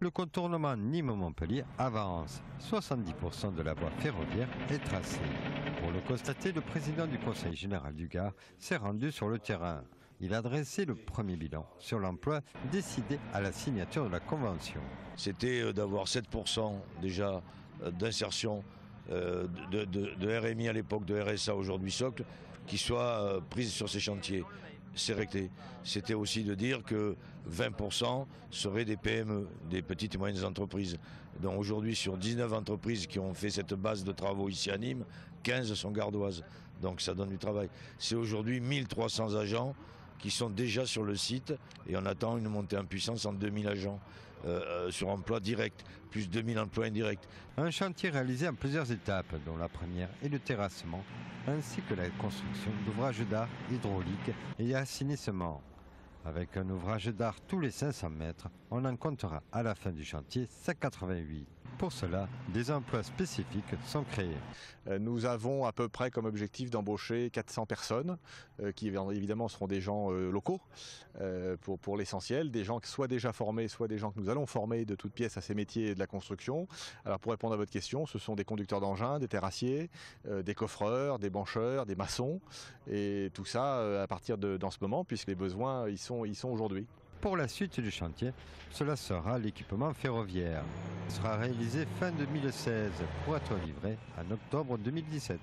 Le contournement Nîmes-Montpellier avance. 70% de la voie ferroviaire est tracée. Pour le constater, le président du Conseil général du Gard s'est rendu sur le terrain. Il a dressé le premier bilan sur l'emploi décidé à la signature de la convention. C'était d'avoir 7% déjà d'insertion de RMI à l'époque, de RSA aujourd'hui socle, qui soit prise sur ces chantiers. C'est réglé. C'était aussi de dire que 20% seraient des PME, des petites et moyennes entreprises. Donc aujourd'hui, sur 19 entreprises qui ont fait cette base de travaux ici à Nîmes, 15 sont gardoises. Donc ça donne du travail. C'est aujourd'hui 1300 agents qui sont déjà sur le site et on attend une montée en puissance en 2000 agents sur emploi direct, plus 2000 emplois indirects. Un chantier réalisé en plusieurs étapes, dont la première est le terrassement, ainsi que la construction d'ouvrages d'art hydrauliques et assainissement. Avec un ouvrage d'art tous les 500 mètres, on en comptera à la fin du chantier 188. Pour cela, des emplois spécifiques sont créés. Nous avons à peu près comme objectif d'embaucher 400 personnes, qui évidemment seront des gens locaux pour l'essentiel, des gens soit déjà formés, soit des gens que nous allons former de toutes pièces à ces métiers de la construction. Alors pour répondre à votre question, ce sont des conducteurs d'engins, des terrassiers, des coffreurs, des bancheurs, des maçons, et tout ça à partir d'en ce moment, puisque les besoins y sont aujourd'hui. Pour la suite du chantier, cela sera l'équipement ferroviaire. Il sera réalisé fin 2016 pour être livré en octobre 2017.